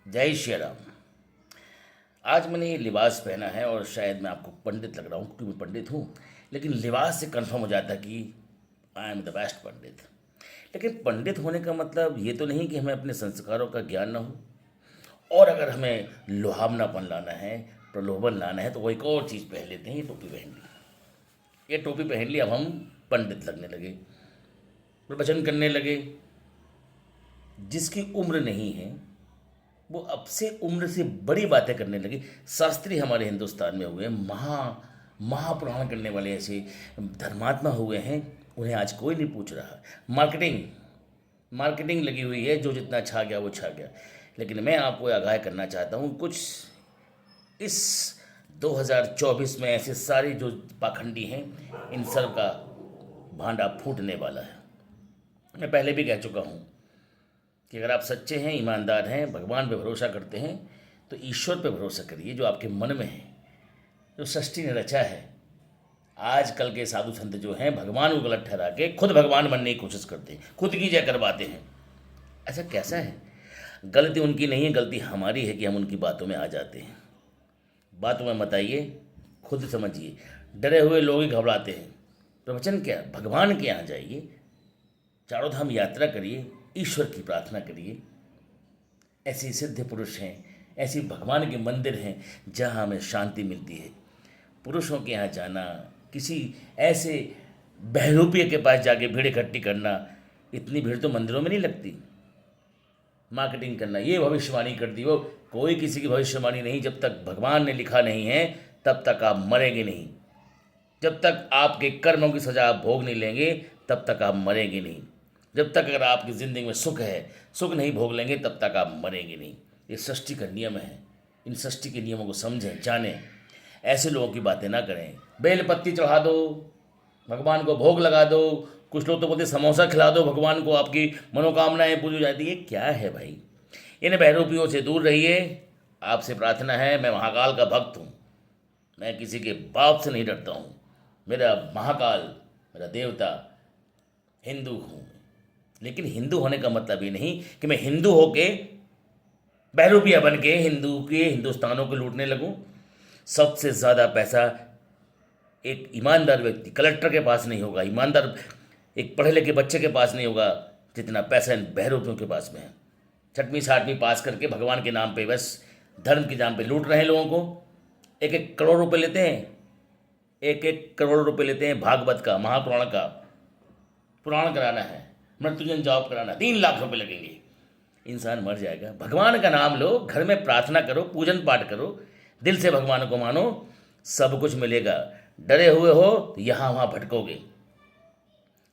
जय श्री राम। आज मैंने ये लिबास पहना है और शायद मैं आपको पंडित लग रहा हूँ क्योंकि मैं पंडित हूँ। लेकिन लिबास से कंफर्म हो जाता कि आई एम द बेस्ट पंडित। लेकिन पंडित होने का मतलब ये तो नहीं कि हमें अपने संस्कारों का ज्ञान ना हो। और अगर हमें लुहावनापन लाना है, प्रलोभन लाना है, तो वो एक और चीज़ पहन लेते हैं, ये टोपी पहन ली। ये टोपी पहन ली, अब हम पंडित लगने लगे, प्रवचन करने लगे। जिसकी उम्र नहीं है वो अब से उम्र से बड़ी बातें करने लगे। शास्त्री हमारे हिंदुस्तान में हुए, महापुराण करने वाले ऐसे धर्मात्मा हुए हैं, उन्हें आज कोई नहीं पूछ रहा। मार्केटिंग मार्केटिंग लगी हुई है, जो जितना छा गया वो छा गया। लेकिन मैं आपको आगाह करना चाहता हूँ, कुछ इस 2024 में ऐसे सारे जो पाखंडी हैं, इन सब का भांडा फूटने वाला है। मैं पहले भी कह चुका हूँ कि अगर आप सच्चे हैं, ईमानदार हैं, भगवान पे भरोसा करते हैं, तो ईश्वर पे भरोसा करिए जो आपके मन में है, जो सृष्टि ने रचा है। आजकल के साधु संत जो हैं, भगवान को गलत ठहरा के खुद भगवान बनने की कोशिश करते हैं, खुद की जय करवाते हैं। ऐसा कैसा है? गलती उनकी नहीं है, गलती हमारी है कि हम उनकी बातों में आ जाते हैं। बातों में मत आइए, खुद समझिए। डरे हुए लोग ही घबराते हैं। प्रवचन क्या, भगवान के यहाँ जाइए, चारों धाम यात्रा करिए, ईश्वर की प्रार्थना करिए। ऐसे सिद्ध पुरुष हैं, ऐसे भगवान के मंदिर हैं जहाँ हमें शांति मिलती है। पुरुषों के यहाँ जाना, किसी ऐसे बहरूपिये के पास जाके भीड़ इकट्ठी करना, इतनी भीड़ तो मंदिरों में नहीं लगती। मार्केटिंग करना, ये भविष्यवाणी कर दी वो, कोई किसी की भविष्यवाणी नहीं। जब तक भगवान ने लिखा नहीं है तब तक आप मरेंगे नहीं। जब तक आपके कर्मों की सजा आप भोग नहीं लेंगे तब तक आप मरेंगे नहीं। जब तक अगर आपकी ज़िंदगी में सुख है, सुख नहीं भोग लेंगे तब तक आप मरेंगे नहीं। ये सृष्टि का नियम है। इन सृष्टि के नियमों को समझें, जानें। ऐसे लोगों की बातें ना करें। बेल पत्ती चढ़ा दो, भगवान को भोग लगा दो। कुछ लोग तो बोलते समोसा खिला दो भगवान को, आपकी मनोकामनाएं पूरी हो जाती है। क्या है भाई? इन बहरूपियों से दूर रहिए। आपसे प्रार्थना है, मैं महाकाल का भक्त हूँ, मैं किसी के बाप से नहीं डरता हूँ। मेरा महाकाल, मेरा देवता हिंदू हूँ। लेकिन हिंदू होने का मतलब ये नहीं कि मैं हिंदू होके बहरूपिया बन के हिंदुस्तानों को लूटने लगूं। सबसे ज़्यादा पैसा एक ईमानदार व्यक्ति, कलेक्टर के पास नहीं होगा, ईमानदार एक पढ़े लिखे बच्चे के पास नहीं होगा, जितना पैसा इन बहरूपियों के पास में है। छठवीं सातवीं पास करके भगवान के नाम पे, बस धर्म के नाम पे लूट रहे हैं लोगों को। एक एक करोड़ रुपए लेते हैं, एक एक करोड़ रुपए लेते हैं भागवत का, महापुराण का। पुराण कराना है, मृत्युंजय जाप कराना, 3 लाख रुपए लगेंगे। इंसान मर जाएगा। भगवान का नाम लो, घर में प्रार्थना करो, पूजन पाठ करो, दिल से भगवान को मानो, सब कुछ मिलेगा। डरे हुए हो तो यहाँ वहाँ भटकोगे।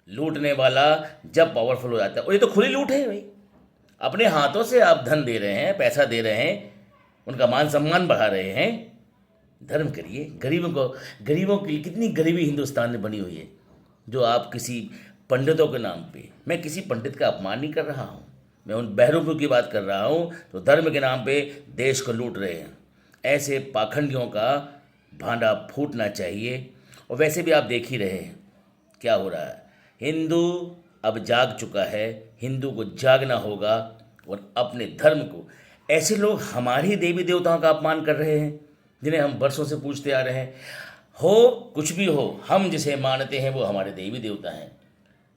लूटने वाला जब पावरफुल हो जाता है, और ये तो खुली लूट है भाई, अपने हाथों से आप धन दे रहे हैं, पैसा दे रहे हैं, उनका मान सम्मान बढ़ा रहे हैं। धर्म करिए। गरीबों के लिए कितनी गरीबी हिंदुस्तान में बनी हुई है, जो आप किसी पंडितों के नाम पे, मैं किसी पंडित का अपमान नहीं कर रहा हूँ, मैं उन बहरूपियों की बात कर रहा हूँ तो धर्म के नाम पे देश को लूट रहे हैं। ऐसे पाखंडियों का भांडा फूटना चाहिए। और वैसे भी आप देख ही रहे हैं क्या हो रहा है। हिंदू अब जाग चुका है, हिंदू को जागना होगा और अपने धर्म को। ऐसे लोग हमारे देवी देवताओं का अपमान कर रहे हैं, जिन्हें हम वर्षों से पूछते आ रहे हैं। हो कुछ भी हो, हम जिसे मानते हैं वो हमारे देवी देवता हैं,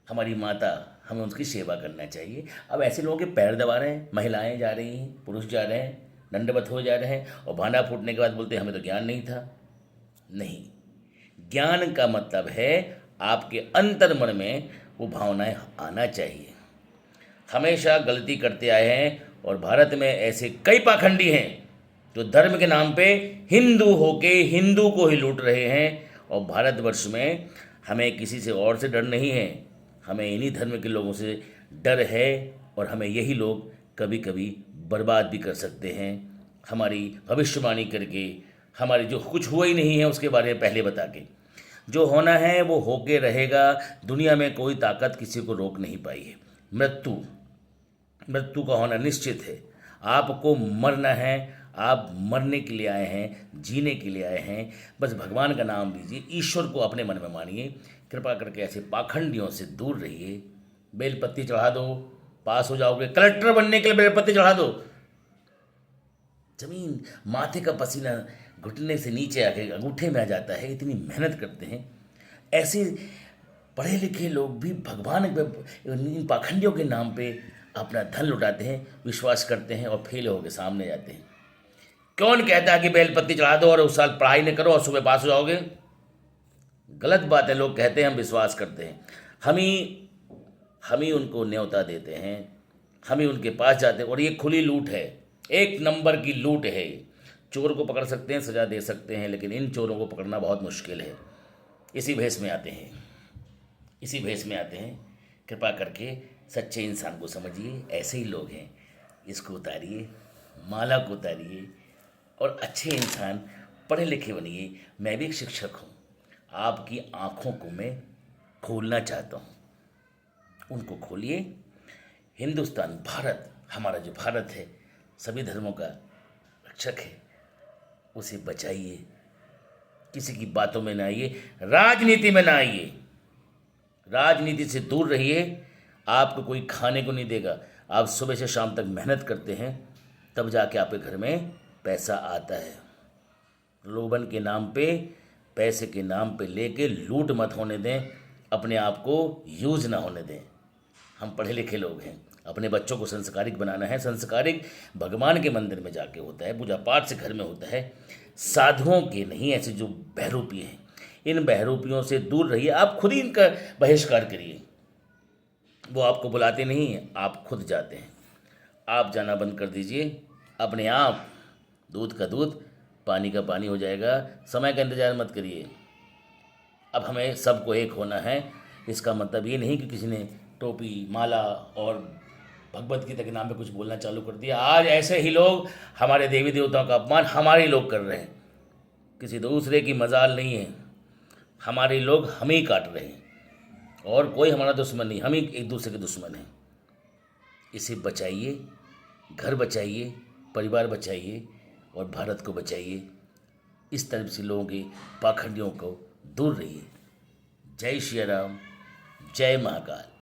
हमारी माता, हमें उनकी सेवा करना चाहिए। अब ऐसे लोगों के पैर दबा रहे हैं, महिलाएं जा रही हैं, पुरुष जा रहे हैं, दंडवत हो जा रहे हैं, और भांडा फूटने के बाद बोलते हैं हमें तो ज्ञान नहीं था। नहीं, ज्ञान का मतलब है आपके अंतर मन में वो भावनाएं आना चाहिए। हमेशा गलती करते आए हैं, और भारत में ऐसे कई पाखंडी हैं जो धर्म के नाम पे हिंदू होके हिंदू को ही लूट रहे हैं। और भारतवर्ष में हमें किसी से और से डर नहीं है, हमें इन्हीं धर्म के लोगों से डर है। और हमें यही लोग कभी कभी बर्बाद भी कर सकते हैं, हमारी भविष्यवाणी करके, हमारी जो कुछ हुआ ही नहीं है उसके बारे में पहले बता के। जो होना है वो होके रहेगा। दुनिया में कोई ताकत किसी को रोक नहीं पाई है। मृत्यु का होना निश्चित है। आपको मरना है, आप मरने के लिए आए हैं, जीने के लिए आए हैं। बस भगवान का नाम लीजिए, ईश्वर को अपने मन में मानिए। कृपा करके ऐसे पाखंडियों से दूर रहिए। बेलपत्ती चढ़ा दो, पास हो जाओगे। कलेक्टर बनने के लिए बेलपत्ती चढ़ा दो, ज़मीन, माथे का पसीना घुटने से नीचे आके अंगूठे में आ जाता है, इतनी मेहनत करते हैं। ऐसे पढ़े लिखे लोग भी भगवान इन पाखंडियों के नाम पे अपना धन लुटाते हैं, विश्वास करते हैं और फेल होकर सामने जाते हैं। कौन कहता है कि बेलपत्ती चढ़ा दो और उस साल पढ़ाई नहीं करो और सुबह पास हो जाओगे? गलत बात है। लोग कहते हैं, हम विश्वास करते हैं। हम ही उनको न्योता देते हैं, हम ही उनके पास जाते हैं। और ये खुली लूट है, एक नंबर की लूट है। चोर को पकड़ सकते हैं, सजा दे सकते हैं, लेकिन इन चोरों को पकड़ना बहुत मुश्किल है। इसी भेष में आते हैं, इसी भेष में आते हैं। कृपा करके सच्चे इंसान को समझिए, ऐसे ही लोग हैं। इसको उतारिए, माला को उतारिए और अच्छे इंसान, पढ़े लिखे बनिए। मैं भी एक शिक्षक हूँ, आपकी आँखों को मैं खोलना चाहता हूँ, उनको खोलिए। हिंदुस्तान, भारत, हमारा जो भारत है सभी धर्मों का रक्षक है, उसे बचाइए। किसी की बातों में ना आइए, राजनीति में ना आइए, राजनीति से दूर रहिए। आपको कोई खाने को नहीं देगा। आप सुबह से शाम तक मेहनत करते हैं, तब जाके आपके घर में पैसा आता है। लोभन के नाम पे, पैसे के नाम पे लेके लूट मत होने दें, अपने आप को यूज ना होने दें। हम पढ़े लिखे लोग हैं, अपने बच्चों को संस्कारिक बनाना है। संस्कारिक भगवान के मंदिर में जाके होता है, पूजा पाठ से घर में होता है, साधुओं के नहीं। ऐसे जो बहरूपी हैं, इन बहरूपियों से दूर रहिए। आप खुद ही इनका बहिष्कार करिए। वो आपको बुलाते नहीं हैं, आप खुद जाते हैं। आप जाना बंद कर दीजिए, अपने आप दूध का दूध, पानी का पानी हो जाएगा। समय का इंतज़ार मत करिए। अब हमें सबको एक होना है। इसका मतलब ये नहीं कि किसी ने टोपी, माला और भगवत गीता के नाम पे कुछ बोलना चालू कर दिया। आज ऐसे ही लोग हमारे देवी देवताओं का अपमान हमारे लोग कर रहे हैं, किसी दूसरे की मजाल नहीं है। हमारे लोग हम ही काट रहे हैं और कोई हमारा दुश्मन नहीं, हम ही एक दूसरे के दुश्मन हैं। इसे बचाइए, घर बचाइए, परिवार बचाइए और भारत को बचाइए। इस तरह से लोगों के पाखंडियों को दूर रहिए। जय श्री राम, जय महाकाल।